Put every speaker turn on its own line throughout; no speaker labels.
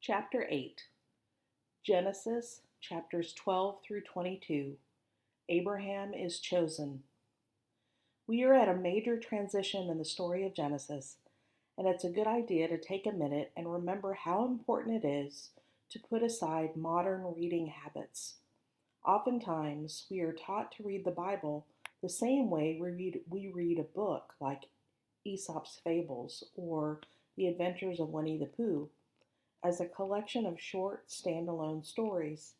Chapter 8, Genesis chapters 12 through 22. Abraham is chosen. We are at a major transition in the story of Genesis, and it's a good idea to take a minute and remember how important it is to put aside modern reading habits. Oftentimes, we are taught to read the Bible the same way we read a book like Aesop's Fables or The Adventures of Winnie the Pooh, as a collection of short, standalone stories.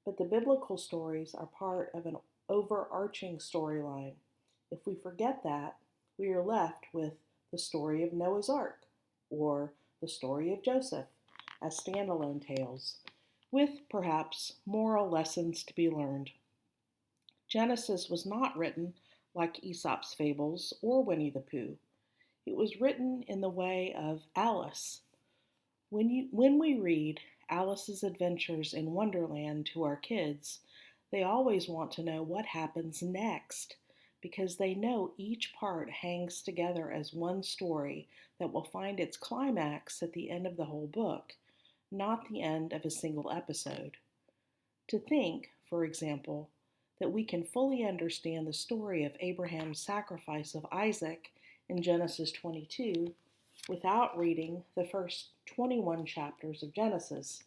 But the biblical stories are part of an overarching storyline. If we forget that, we are left with the story of Noah's Ark or the story of Joseph as standalone tales, with perhaps moral lessons to be learned. Genesis was not written like Aesop's Fables or Winnie the Pooh. It was written in the way of Alice. When we read Alice's Adventures in Wonderland to our kids, they always want to know what happens next because they know each part hangs together as one story that will find its climax at the end of the whole book, not the end of a single episode. To think, for example, that we can fully understand the story of Abraham's sacrifice of Isaac in Genesis 22 without reading the first 21 chapters of Genesis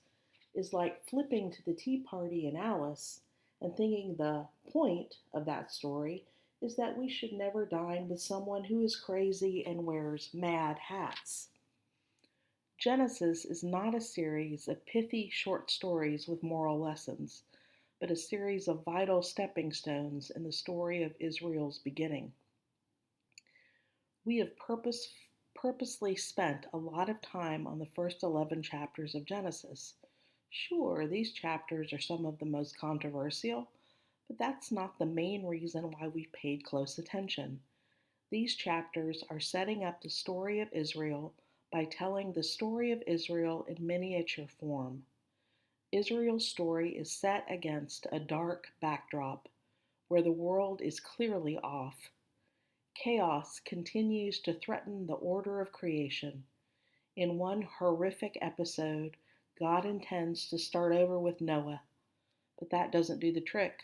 is like flipping to the Tea Party in Alice and thinking the point of that story is that we should never dine with someone who is crazy and wears mad hats. Genesis is not a series of pithy short stories with moral lessons, but a series of vital stepping stones in the story of Israel's beginning. We have purposely spent a lot of time on the first 11 chapters of Genesis. Sure, these chapters are some of the most controversial, but that's not the main reason why we've paid close attention. These chapters are setting up the story of Israel by telling the story of Israel in miniature form. Israel's story is set against a dark backdrop where the world is clearly off. Chaos continues to threaten the order of creation. In one horrific episode, God intends to start over with Noah, but that doesn't do the trick.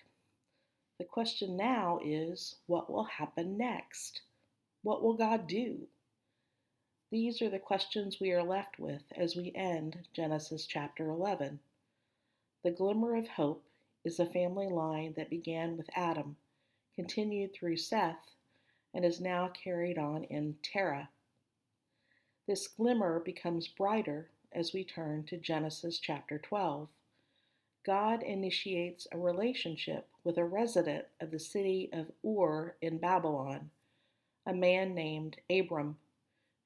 The question now is, what will happen next? What will God do? These are the questions we are left with as we end Genesis chapter 11. The glimmer of hope is a family line that began with Adam, continued through Seth, and is now carried on in Terah. This glimmer becomes brighter as we turn to Genesis chapter 12. God initiates a relationship with a resident of the city of Ur in Babylon, a man named Abram,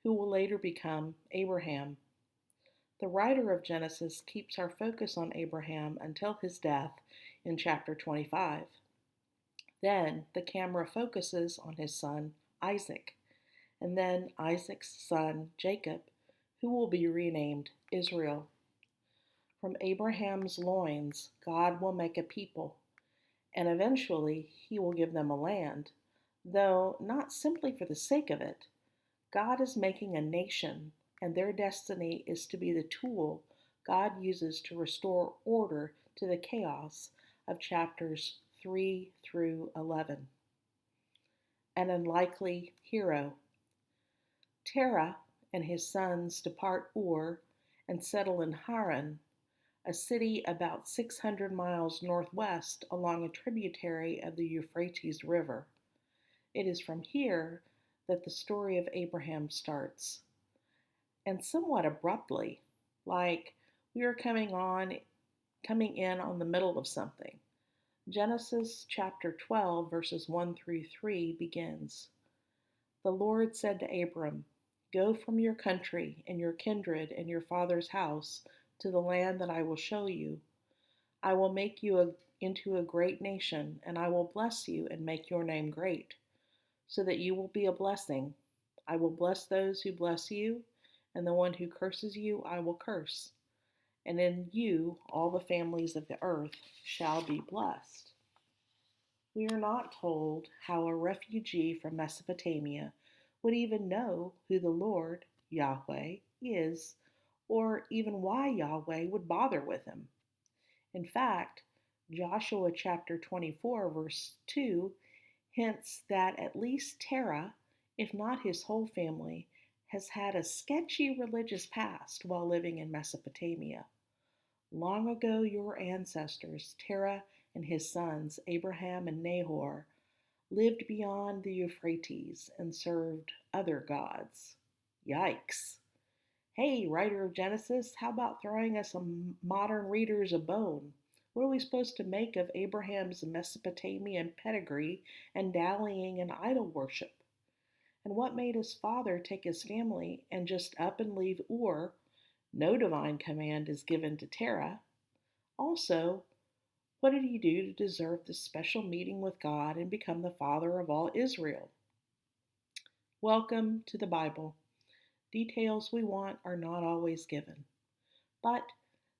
who will later become Abraham. The writer of Genesis keeps our focus on Abraham until his death in chapter 25. Then the camera focuses on his son Isaac, and then Isaac's son Jacob, who will be renamed Israel. From Abraham's loins, God will make a people, and eventually he will give them a land, though not simply for the sake of it. God is making a nation, and their destiny is to be the tool God uses to restore order to the chaos of chapters 3 through 11. An unlikely hero. Terah and his sons depart Ur and settle in Haran, a city about 600 miles northwest along a tributary of the Euphrates River. It is from here that the story of Abraham starts, and somewhat abruptly, like we are coming in on the middle of something. Genesis chapter 12, verses 1 through 3 begins. The Lord said to Abram, "Go from your country and your kindred and your father's house to the land that I will show you. I will make you into a great nation, and I will bless you and make your name great, so that you will be a blessing. I will bless those who bless you, and the one who curses you I will curse. And in you all the families of the earth shall be blessed." We are not told how a refugee from Mesopotamia would even know who the Lord, Yahweh, is, or even why Yahweh would bother with him. In fact, Joshua chapter 24, verse 2 hints that at least Terah, if not his whole family, has had a sketchy religious past while living in Mesopotamia. Long ago, your ancestors, Terah and his sons, Abraham and Nahor, lived beyond the Euphrates and served other gods. Yikes. Hey, writer of Genesis, how about throwing us modern readers a bone? What are we supposed to make of Abraham's Mesopotamian pedigree and dallying in idol worship? And what made his father take his family and just up and leave Ur? No divine command is given to Terah. Also, what did he do to deserve this special meeting with God and become the father of all Israel? Welcome to the Bible. Details we want are not always given. But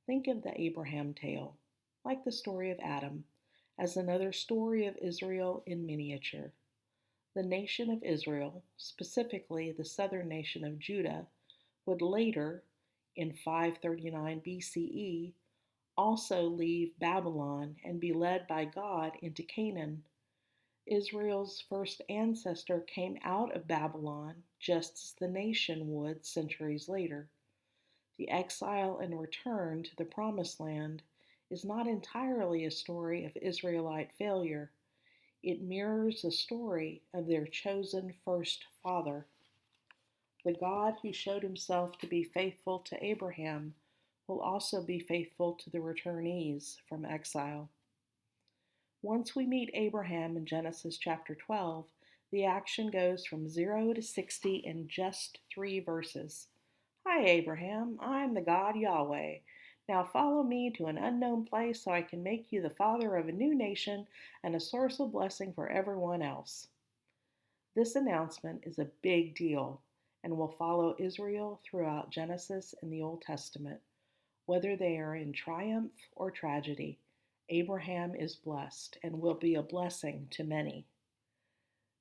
think of the Abraham tale, like the story of Adam, as another story of Israel in miniature. The nation of Israel, specifically the southern nation of Judah, would later, in 539 BCE, also leave Babylon and be led by God into Canaan. Israel's first ancestor came out of Babylon just as the nation would centuries later. The exile and return to the Promised Land is not entirely a story of Israelite failure. It mirrors the story of their chosen first father. The God who showed himself to be faithful to Abraham will also be faithful to the returnees from exile. Once we meet Abraham in Genesis chapter 12, the action goes from 0 to 60 in just 3 verses. Hi, Abraham, I'm the God Yahweh. Now follow me to an unknown place so I can make you the father of a new nation and a source of blessing for everyone else. This announcement is a big deal and will follow Israel throughout Genesis and the Old Testament. Whether they are in triumph or tragedy, Abraham is blessed and will be a blessing to many.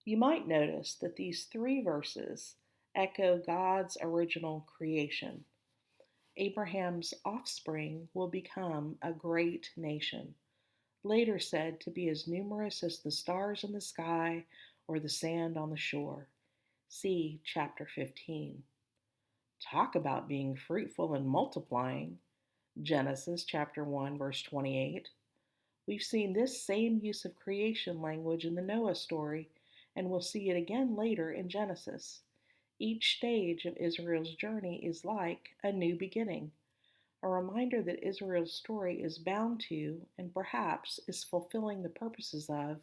You might notice that these 3 verses echo God's original creation. Abraham's offspring will become a great nation, later said to be as numerous as the stars in the sky or the sand on the shore. See chapter 15. Talk about being fruitful and multiplying. Genesis chapter 1 verse 28. We've seen this same use of creation language in the Noah story, and we'll see it again later in Genesis. Each stage of Israel's journey is like a new beginning, a reminder that Israel's story is bound to, and perhaps is fulfilling the purposes of,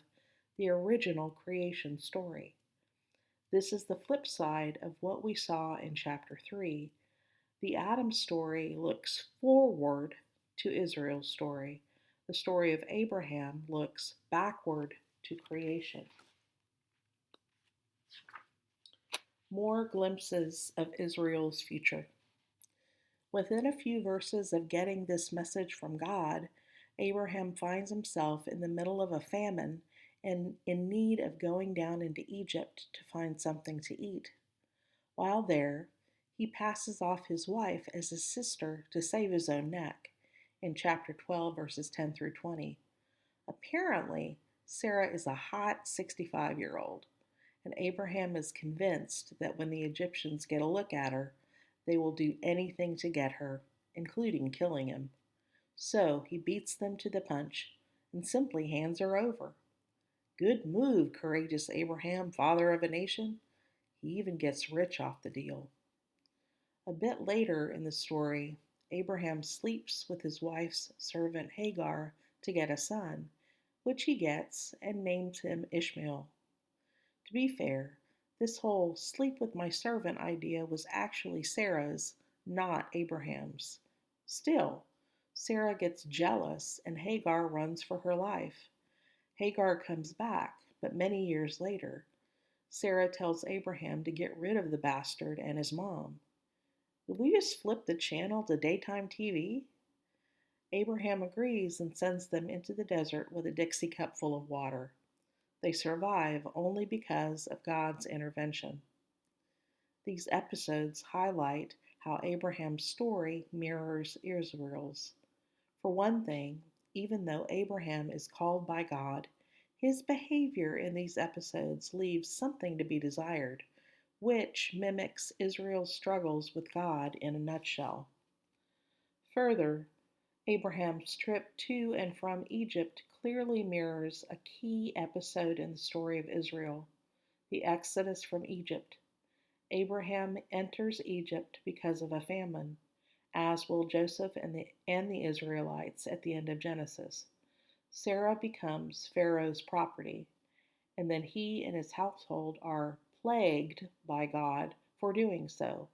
the original creation story. This is the flip side of what we saw in chapter 3. The Adam story looks forward to Israel's story. The story of Abraham looks backward to creation. More glimpses of Israel's future. Within a few verses of getting this message from God, Abraham finds himself in the middle of a famine and in need of going down into Egypt to find something to eat. While there, he passes off his wife as his sister to save his own neck, in chapter 12, verses 10 through 20. Apparently, Sarah is a hot 65-year-old, and Abraham is convinced that when the Egyptians get a look at her, they will do anything to get her, including killing him. So he beats them to the punch and simply hands her over. Good move, courageous Abraham, father of a nation. He even gets rich off the deal. A bit later in the story, Abraham sleeps with his wife's servant Hagar to get a son, which he gets and names him Ishmael. To be fair, this whole sleep with my servant idea was actually Sarah's, not Abraham's. Still, Sarah gets jealous and Hagar runs for her life. Hagar comes back, but many years later, Sarah tells Abraham to get rid of the bastard and his mom. Did we just flip the channel to daytime TV? Abraham agrees and sends them into the desert with a Dixie cup full of water. They survive only because of God's intervention. These episodes highlight how Abraham's story mirrors Israel's. For one thing, even though Abraham is called by God, his behavior in these episodes leaves something to be desired, which mimics Israel's struggles with God in a nutshell. Further, Abraham's trip to and from Egypt clearly mirrors a key episode in the story of Israel, the Exodus from Egypt. Abraham enters Egypt because of a famine, as will Joseph and the Israelites at the end of Genesis. Sarah becomes Pharaoh's property, and then he and his household are plagued by God for doing so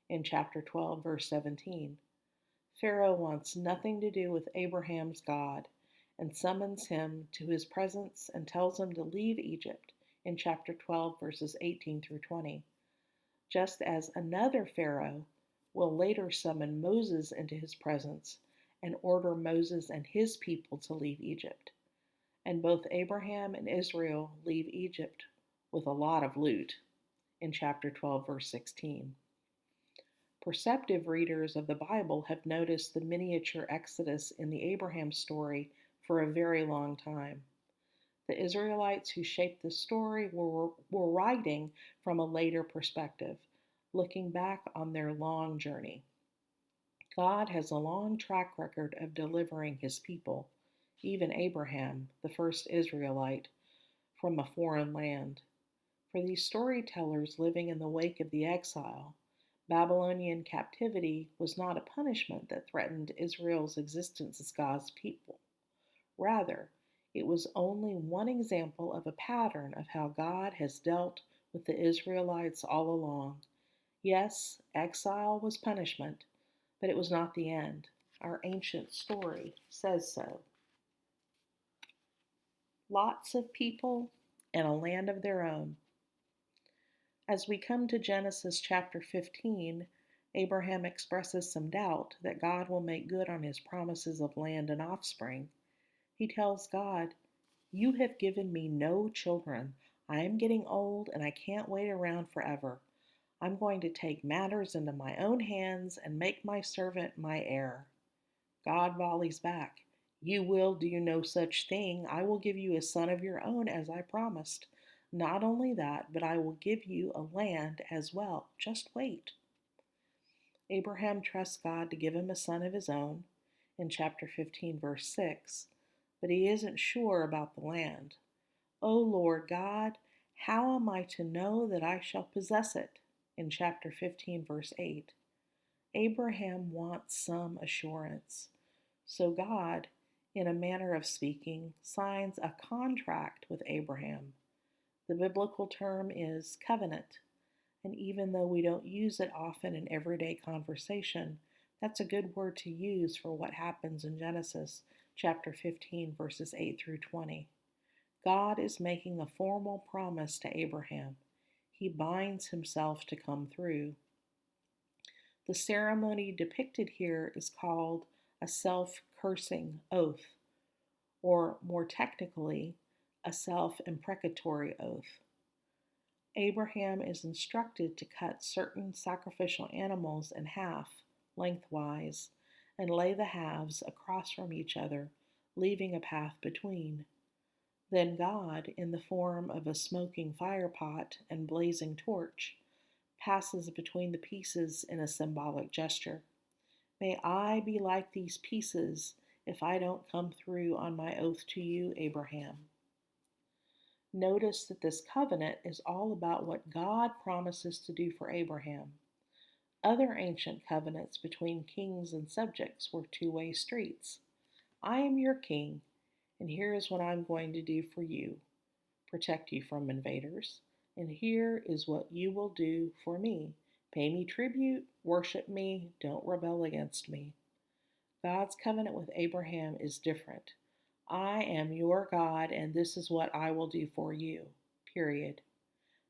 in chapter 12, verse 17. Pharaoh wants nothing to do with Abraham's God and summons him to his presence and tells him to leave Egypt in chapter 12, verses 18 through 20. Just as another Pharaoh will later summon Moses into his presence and order Moses and his people to leave Egypt. And both Abraham and Israel leave Egypt with a lot of loot in chapter 12, verse 16. Perceptive readers of the Bible have noticed the miniature Exodus in the Abraham story for a very long time. The Israelites who shaped the story were writing from a later perspective, looking back on their long journey. God has a long track record of delivering his people, even Abraham, the first Israelite, from a foreign land. For these storytellers living in the wake of the exile, Babylonian captivity was not a punishment that threatened Israel's existence as God's people. Rather, it was only one example of a pattern of how God has dealt with the Israelites all along. Yes, exile was punishment, but it was not the end. Our ancient story says so. Lots of people and a land of their own. As we come to Genesis chapter 15, Abraham expresses some doubt that God will make good on his promises of land and offspring. He tells God, "You have given me no children. I am getting old and I can't wait around forever. I'm going to take matters into my own hands and make my servant my heir." God volleys back, "You will do no such thing. I will give you a son of your own as I promised. Not only that, but I will give you a land as well. Just wait." Abraham trusts God to give him a son of his own in chapter 15, verse 6, but he isn't sure about the land. "O Lord God, how am I to know that I shall possess it?" in chapter 15, verse 8. Abraham wants some assurance. So God, in a manner of speaking, signs a contract with Abraham. The biblical term is covenant, and even though we don't use it often in everyday conversation, that's a good word to use for what happens in Genesis chapter 15, verses 8 through 20. God is making a formal promise to Abraham. He binds himself to come through. The ceremony depicted here is called a self-cursing oath, or more technically, a self-imprecatory oath. Abraham is instructed to cut certain sacrificial animals in half, lengthwise, and lay the halves across from each other, leaving a path between. Then God, in the form of a smoking firepot and blazing torch, passes between the pieces in a symbolic gesture. "May I be like these pieces if I don't come through on my oath to you, Abraham." Notice that this covenant is all about what God promises to do for Abraham. Other ancient covenants between kings and subjects were two-way streets. "I am your king, and here is what I'm going to do for you: protect you from invaders, and here is what you will do for me: pay me tribute, worship me, don't rebel against me." God's covenant with Abraham is different. "I am your God, and this is what I will do for you, period."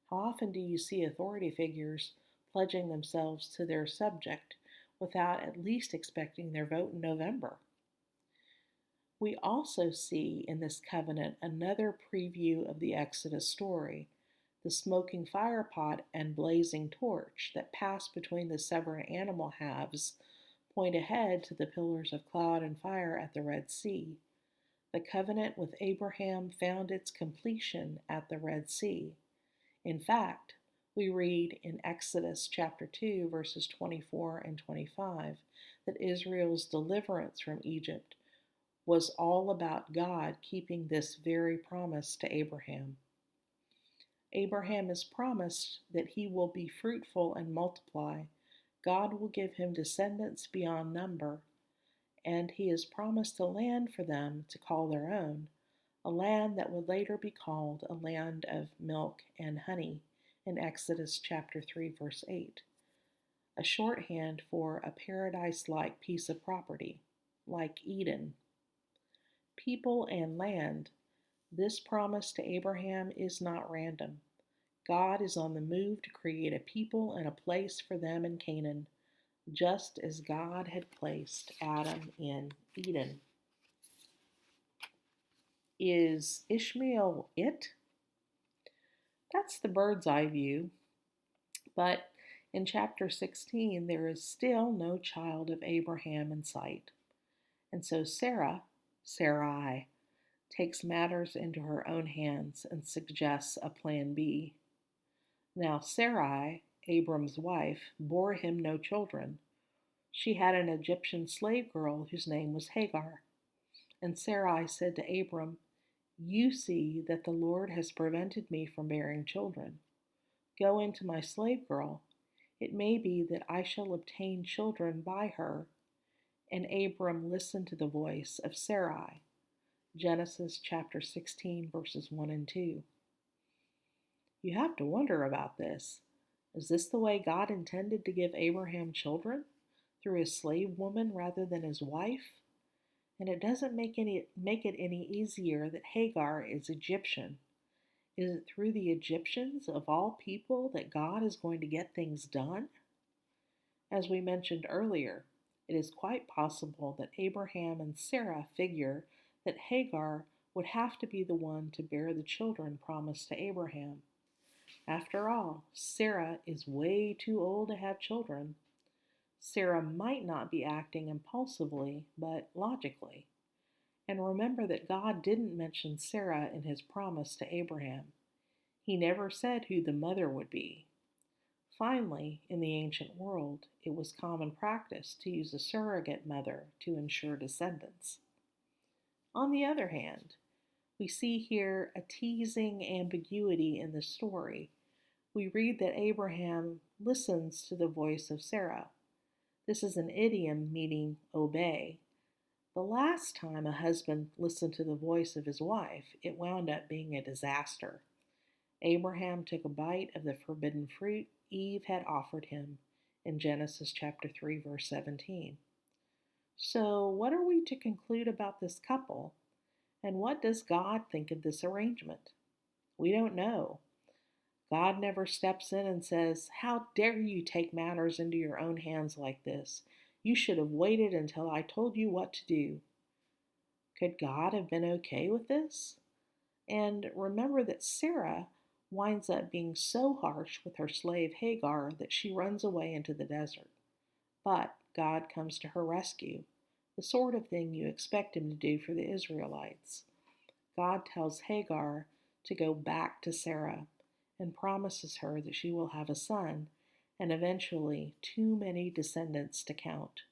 How often do you see authority figures pledging themselves to their subject without at least expecting their vote in November? We also see in this covenant another preview of the Exodus story. The smoking firepot and blazing torch that pass between the severed animal halves point ahead to the pillars of cloud and fire at the Red Sea. The covenant with Abraham found its completion at the Red Sea. In fact, we read in Exodus chapter 2, verses 24 and 25, that Israel's deliverance from Egypt was all about God keeping this very promise to Abraham. Abraham is promised that he will be fruitful and multiply. God will give him descendants beyond number, and he is promised a land for them to call their own, a land that would later be called a land of milk and honey in Exodus chapter 3, verse 8, a shorthand for a paradise-like piece of property, like Eden. People and land, this promise to Abraham is not random. God is on the move to create a people and a place for them in Canaan, just as God had placed Adam in Eden. Is Ishmael it? That's the bird's eye view, but in chapter 16 there is still no child of Abraham in sight. And so Sarai, takes matters into her own hands and suggests a plan B. Now Sarai, Abram's wife, bore him no children. She had an Egyptian slave girl whose name was Hagar. And Sarai said to Abram, "You see that the Lord has prevented me from bearing children. Go into my slave girl. It may be that I shall obtain children by her." And Abram listened to the voice of Sarai. Genesis chapter 16, verses 1 and 2. You have to wonder about this. Is this the way God intended to give Abraham children? Through a slave woman rather than his wife? And it doesn't make it any easier that Hagar is Egyptian. Is it through the Egyptians, of all people, that God is going to get things done? As we mentioned earlier, it is quite possible that Abraham and Sarah figure that Hagar would have to be the one to bear the children promised to Abraham. After all, Sarah is way too old to have children. Sarah might not be acting impulsively, but logically. And remember that God didn't mention Sarah in his promise to Abraham. He never said who the mother would be. Finally, in the ancient world, it was common practice to use a surrogate mother to ensure descendants. On the other hand, we see here a teasing ambiguity in the story. We read that Abraham listens to the voice of Sarah. This is an idiom meaning obey. The last time a husband listened to the voice of his wife, it wound up being a disaster. Abraham took a bite of the forbidden fruit Eve had offered him in Genesis chapter 3, verse 17. So, what are we to conclude about this couple? And what does God think of this arrangement? We don't know. God never steps in and says, "How dare you take matters into your own hands like this? You should have waited until I told you what to do." Could God have been okay with this? And remember that Sarah winds up being so harsh with her slave Hagar that she runs away into the desert. But God comes to her rescue, the sort of thing you expect him to do for the Israelites. God tells Hagar to go back to Sarah and promises her that she will have a son and eventually too many descendants to count.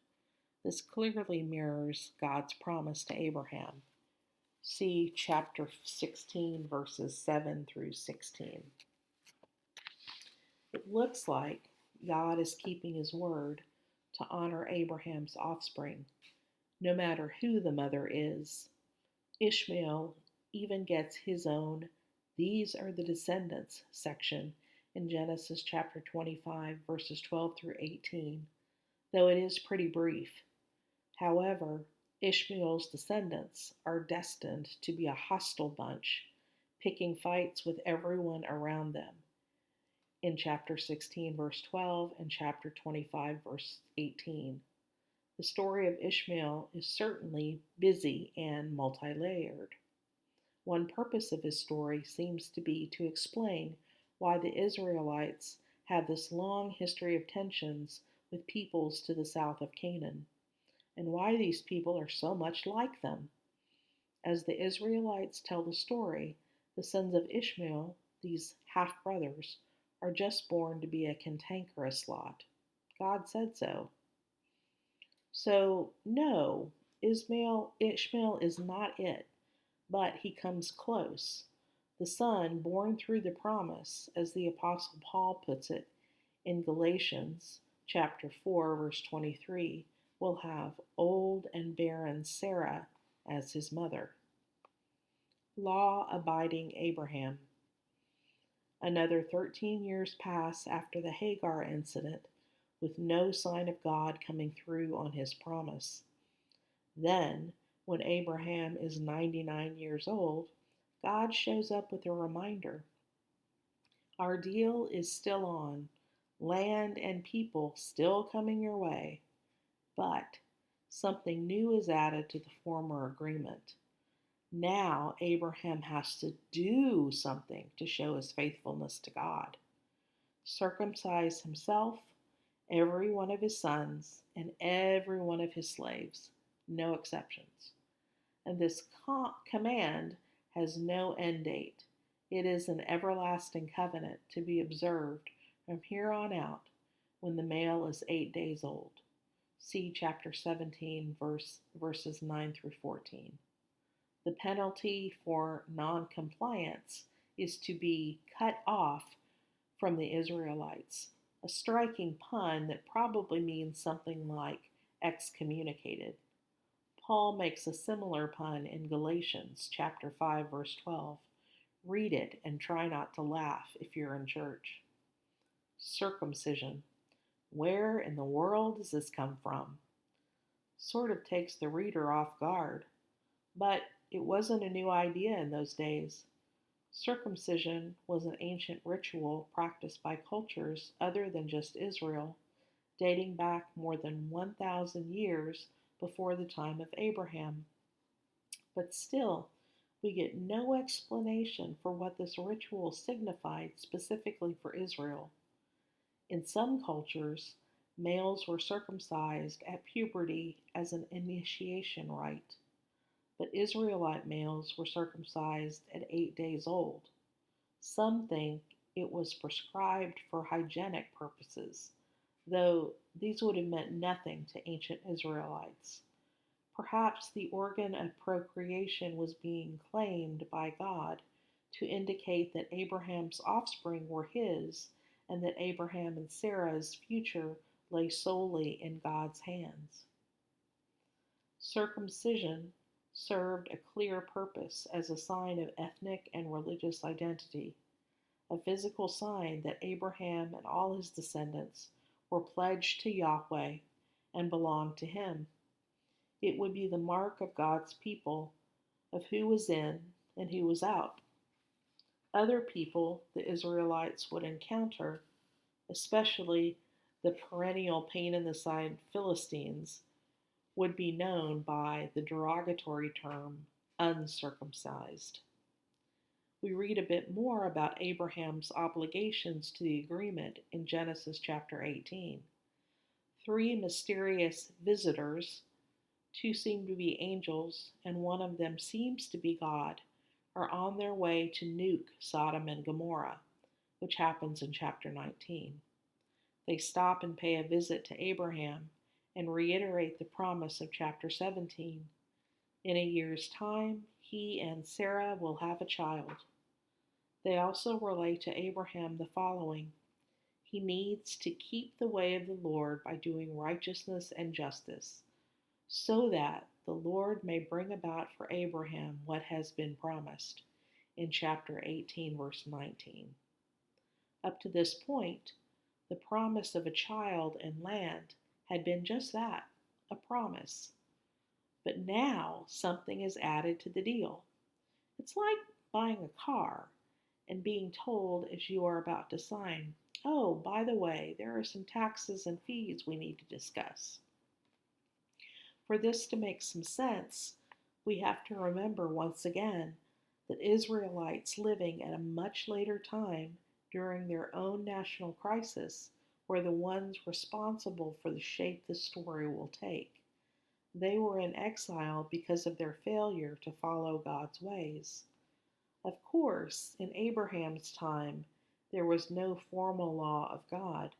This clearly mirrors God's promise to Abraham. See chapter 16, verses 7 through 16. It looks like God is keeping his word to honor Abraham's offspring, no matter who the mother is. Ishmael even gets his own "These are the descendants" section in Genesis chapter 25, verses 12 through 18, though it is pretty brief. However, Ishmael's descendants are destined to be a hostile bunch, picking fights with everyone around them in chapter 16, verse 12, and chapter 25, verse 18. The story of Ishmael is certainly busy and multi-layered. One purpose of his story seems to be to explain why the Israelites have this long history of tensions with peoples to the south of Canaan, and why these people are so much like them. As the Israelites tell the story, the sons of Ishmael, these half brothers, are just born to be a cantankerous lot. God said so. So, no, Ishmael is not it, but he comes close. The son born through the promise, as the apostle Paul puts it in Galatians chapter 4 verse 23, will have old and barren Sarah as his mother. Law-abiding Abraham. Another 13 years pass after the Hagar incident, with no sign of God coming through on his promise. Then, when Abraham is 99 years old, God shows up with a reminder. Our deal is still on, land and people still coming your way, but something new is added to the former agreement. Now Abraham has to do something to show his faithfulness to God. Circumcise himself, every one of his sons, and every one of his slaves, no exceptions. And this command has no end date. It is an everlasting covenant to be observed from here on out when the male is 8 days old. See chapter 17, verses 9 through 14. The penalty for noncompliance is to be cut off from the Israelites, a striking pun that probably means something like excommunicated. Paul makes a similar pun in Galatians chapter 5 verse 12. Read it and try not to laugh if you're in church. Circumcision. Where in the world does this come from? Sort of takes the reader off guard, but it wasn't a new idea in those days. Circumcision was an ancient ritual practiced by cultures other than just Israel, dating back more than 1,000 years before the time of Abraham. But still, we get no explanation for what this ritual signified specifically for Israel. In some cultures, males were circumcised at puberty as an initiation rite, but Israelite males were circumcised at 8 days old. Some think it was prescribed for hygienic purposes, though these would have meant nothing to ancient Israelites. Perhaps the organ of procreation was being claimed by God to indicate that Abraham's offspring were his and that Abraham and Sarah's future lay solely in God's hands. Circumcision served a clear purpose as a sign of ethnic and religious identity, a physical sign that Abraham and all his descendants were pledged to Yahweh and belonged to him. It would be the mark of God's people, of who was in and who was out. Other people the Israelites would encounter, especially the perennial pain in the side Philistines, would be known by the derogatory term uncircumcised. We read a bit more about Abraham's obligations to the agreement in Genesis chapter 18. 3 mysterious visitors, 2 seem to be angels, and one of them seems to be God, are on their way to nuke Sodom and Gomorrah, which happens in chapter 19. They stop and pay a visit to Abraham and reiterate the promise of chapter 17. In a year's time, he and Sarah will have a child. They also relate to Abraham the following: he needs to keep the way of the Lord by doing righteousness and justice, so that the Lord may bring about for Abraham what has been promised in chapter 18, verse 19. Up to this point, the promise of a child and land had been just that, a promise. But now something is added to the deal. It's like buying a car and being told as you are about to sign, oh, by the way, there are some taxes and fees we need to discuss. For this to make some sense, we have to remember once again that Israelites living at a much later time during their own national crisis were the ones responsible for the shape the story will take. They were in exile because of their failure to follow God's ways. Of course, in Abraham's time, there was no formal law of God.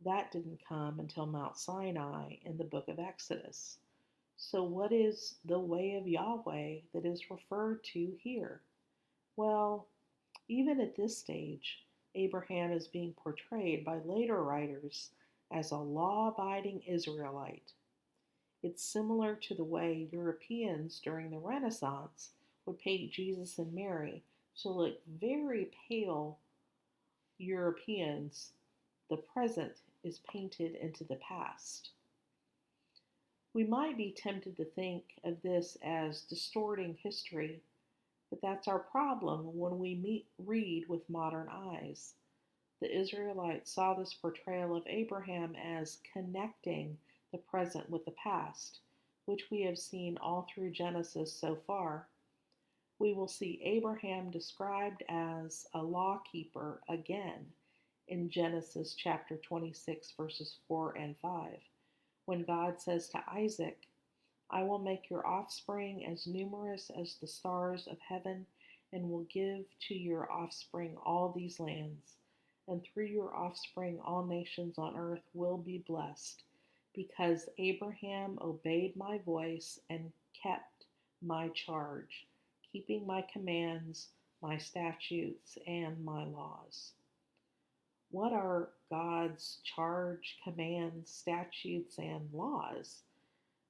That didn't come until Mount Sinai in the book of Exodus. So, what is the way of Yahweh that is referred to here? Well, even at this stage, Abraham is being portrayed by later writers as a law abiding Israelite. It's similar to the way Europeans during the Renaissance would paint Jesus and Mary to look very pale Europeans. The present is painted into the past. We might be tempted to think of this as distorting history, but that's our problem when we read with modern eyes. The Israelites saw this portrayal of Abraham as connecting the present with the past, which we have seen all through Genesis so far. We will see Abraham described as a law keeper again in Genesis chapter 26, verses 4 and 5, when God says to Isaac, I will make your offspring as numerous as the stars of heaven, and will give to your offspring all these lands. And through your offspring all nations on earth will be blessed, because Abraham obeyed my voice and kept my charge, keeping my commands, my statutes, and my laws. What are God's charge, commands, statutes, and laws?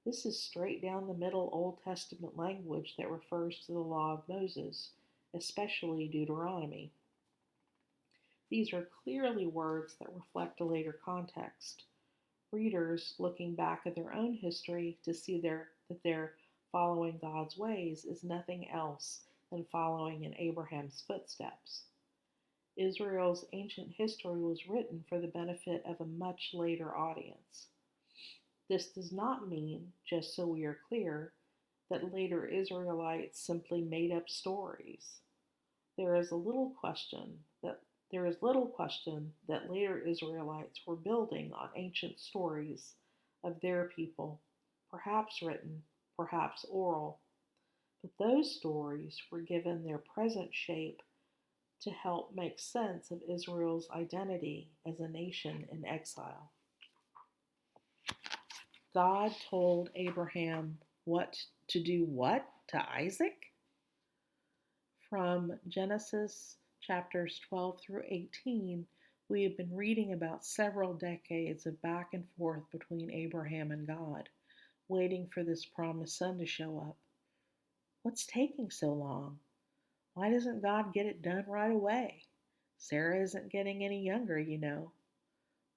This is straight down the middle Old Testament language that refers to the law of Moses, especially Deuteronomy. These are clearly words that reflect a later context. Readers looking back at their own history to see that their following God's ways is nothing else than following in Abraham's footsteps. Israel's ancient history was written for the benefit of a much later audience. This does not mean, just so we are clear, that later Israelites simply made up stories. There is little question that later Israelites were building on ancient stories of their people, perhaps written, perhaps oral, but those stories were given their present shape to help make sense of Israel's identity as a nation in exile. God told Abraham what to do to Isaac? From Genesis chapters 12 through 18, we have been reading about several decades of back and forth between Abraham and God, waiting for this promised son to show up. What's taking so long? Why doesn't God get it done right away? Sarah isn't getting any younger, you know.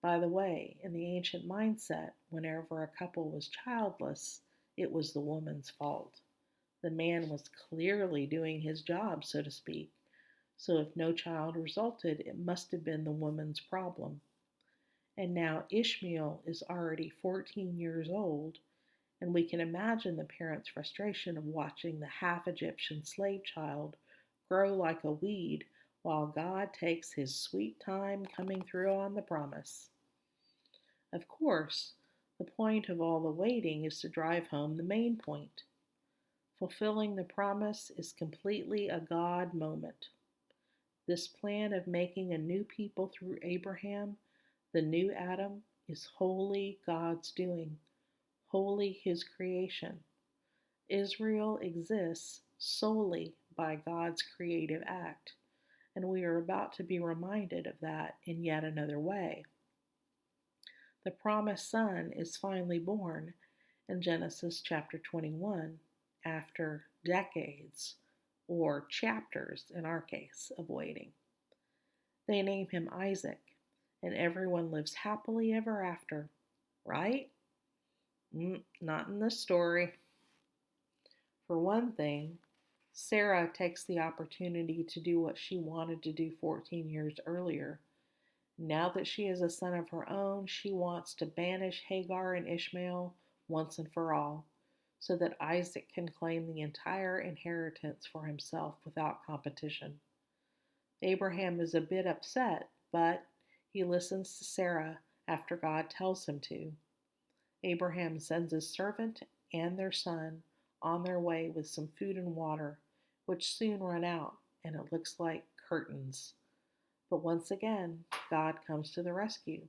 By the way, in the ancient mindset, whenever a couple was childless, it was the woman's fault. The man was clearly doing his job, so to speak. So if no child resulted, it must have been the woman's problem. And now Ishmael is already 14 years old, and we can imagine the parents' frustration of watching the half-Egyptian slave child grow like a weed while God takes his sweet time coming through on the promise. Of course, the point of all the waiting is to drive home the main point. Fulfilling the promise is completely a God moment. This plan of making a new people through Abraham, the new Adam, is wholly God's doing, wholly his creation. Israel exists solely by God's creative act, and we are about to be reminded of that in yet another way. The promised son is finally born in Genesis chapter 21 after decades, or chapters in our case, of waiting. They name him Isaac, and everyone lives happily ever after, right? Not in this story. For one thing, Sarah takes the opportunity to do what she wanted to do 14 years earlier. Now that she has a son of her own, she wants to banish Hagar and Ishmael once and for all, so that Isaac can claim the entire inheritance for himself without competition. Abraham is a bit upset, but he listens to Sarah after God tells him to. Abraham sends his servant and their son on their way with some food and water, which soon run out, and it looks like curtains. But once again, God comes to the rescue,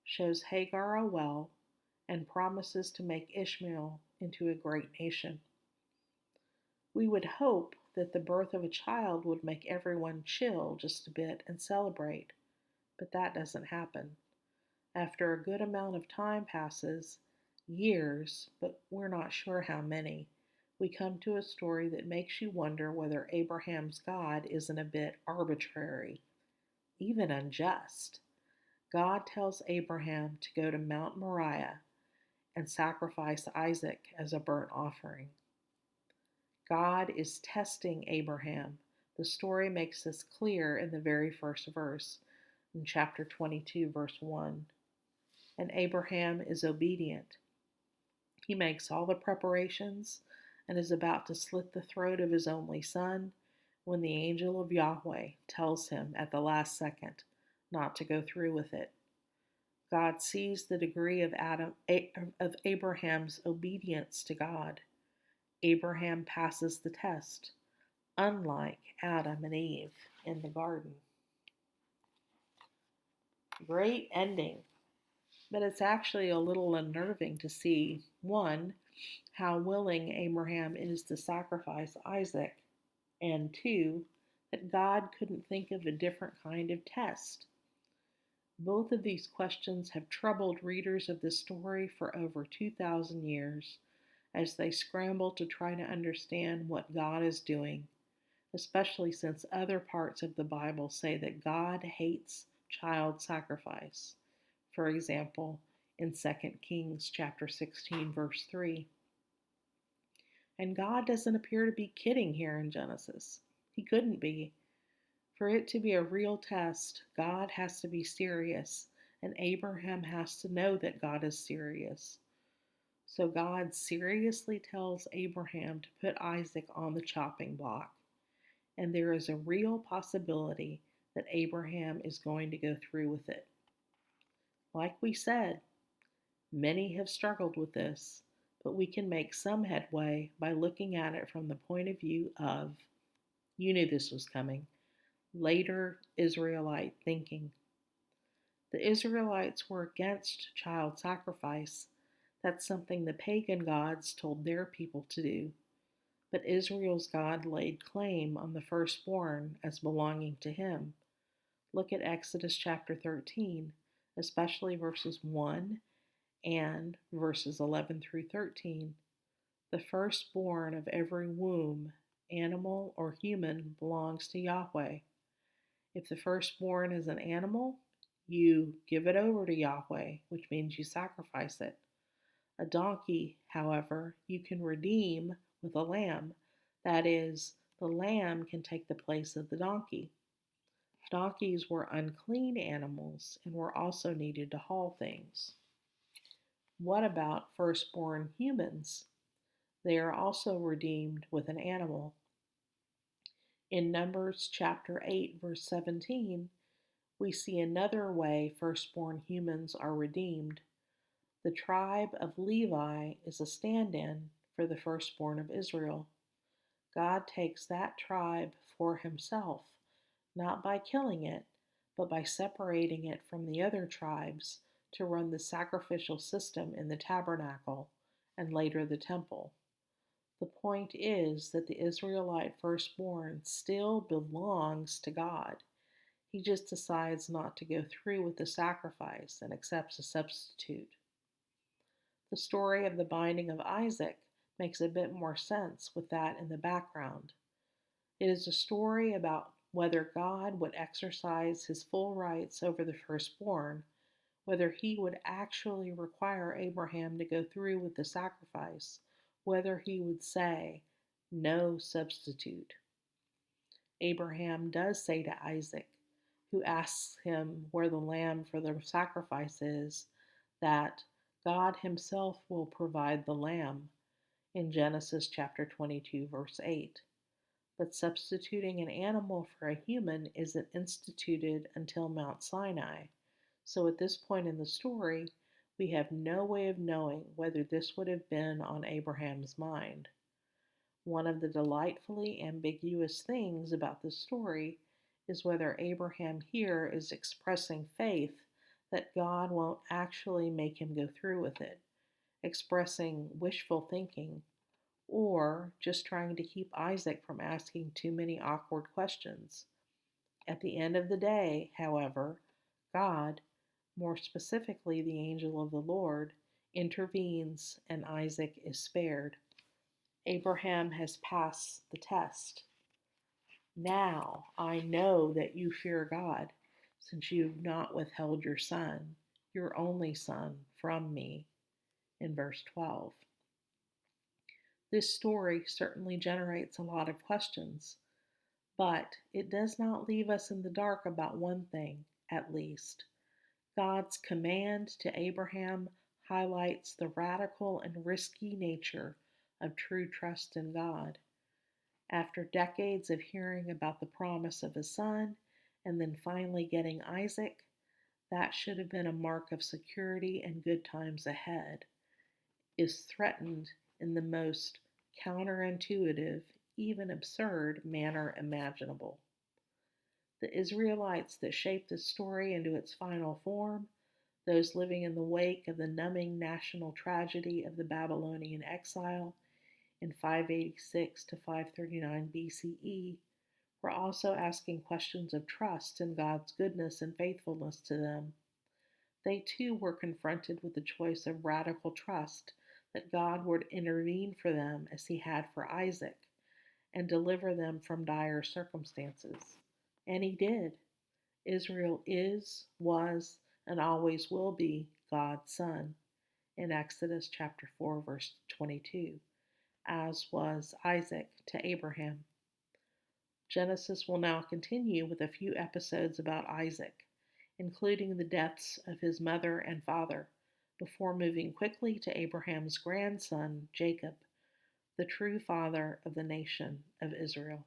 shows Hagar a well, and promises to make Ishmael into a great nation. We would hope that the birth of a child would make everyone chill just a bit and celebrate, but that doesn't happen. After a good amount of time passes, years, but we're not sure how many, we come to a story that makes you wonder whether Abraham's God isn't a bit arbitrary, even unjust. God tells Abraham to go to Mount Moriah and sacrifice Isaac as a burnt offering. God is testing Abraham. The story makes this clear in the very first verse, in chapter 22, verse 1. And Abraham is obedient. He makes all the preparations and is about to slit the throat of his only son when the angel of Yahweh tells him at the last second not to go through with it. God sees the degree of Abraham's obedience to God. Abraham passes the test, unlike Adam and Eve in the garden. Great ending, but it's actually a little unnerving to see, one, how willing Abraham is to sacrifice Isaac, and two, that God couldn't think of a different kind of test. Both of these questions have troubled readers of this story for over 2,000 years as they scramble to try to understand what God is doing, especially since other parts of the Bible say that God hates child sacrifice. For example, in 2 Kings chapter 16, verse 3. And God doesn't appear to be kidding here in Genesis. He couldn't be. For it to be a real test, God has to be serious, and Abraham has to know that God is serious. So God seriously tells Abraham to put Isaac on the chopping block, and there is a real possibility that Abraham is going to go through with it. Like we said, many have struggled with this, but we can make some headway by looking at it from the point of view of, you knew this was coming, later Israelite thinking. The Israelites were against child sacrifice. That's something the pagan gods told their people to do. But Israel's God laid claim on the firstborn as belonging to him. Look at Exodus chapter 13, especially verses 1 and verses 11 through 13. The firstborn of every womb, animal or human, belongs to Yahweh. If the firstborn is an animal, you give it over to Yahweh, which means you sacrifice it. A donkey, however, you can redeem with a lamb. That is, the lamb can take the place of the donkey. Donkeys were unclean animals and were also needed to haul things. What about firstborn humans? They are also redeemed with an animal. In Numbers chapter 8, verse 17, we see another way firstborn humans are redeemed. The tribe of Levi is a stand-in for the firstborn of Israel. God takes that tribe for himself, not by killing it, but by separating it from the other tribes to run the sacrificial system in the tabernacle and later the temple. The point is that the Israelite firstborn still belongs to God. He just decides not to go through with the sacrifice and accepts a substitute. The story of the binding of Isaac makes a bit more sense with that in the background. It is a story about whether God would exercise his full rights over the firstborn, whether he would actually require Abraham to go through with the sacrifice, whether he would say, no substitute. Abraham does say to Isaac, who asks him where the lamb for the sacrifice is, that God himself will provide the lamb in Genesis chapter 22, verse 8. but substituting an animal for a human isn't instituted until Mount Sinai. So at this point in the story, we have no way of knowing whether this would have been on Abraham's mind. One of the delightfully ambiguous things about this story is whether Abraham here is expressing faith that God won't actually make him go through with it, expressing wishful thinking, or just trying to keep Isaac from asking too many awkward questions. At the end of the day, however, God, more specifically the angel of the Lord, intervenes and Isaac is spared. Abraham has passed the test. Now I know that you fear God, since you have not withheld your son, your only son, from me. In verse 12. This story certainly generates a lot of questions, but it does not leave us in the dark about one thing, at least. God's command to Abraham highlights the radical and risky nature of true trust in God. After decades of hearing about the promise of a son and then finally getting Isaac, that should have been a mark of security and good times ahead, is threatened in the most counterintuitive, even absurd manner imaginable. The Israelites that shaped this story into its final form, those living in the wake of the numbing national tragedy of the Babylonian exile in 586 to 539 BCE, were also asking questions of trust in God's goodness and faithfulness to them. They too were confronted with the choice of radical trust that God would intervene for them as he had for Isaac and deliver them from dire circumstances. And he did. Israel is, was, and always will be God's son in Exodus chapter 4, verse 22, as was Isaac to Abraham. Genesis will now continue with a few episodes about Isaac, including the deaths of his mother and father, before moving quickly to Abraham's grandson, Jacob, the true father of the nation of Israel.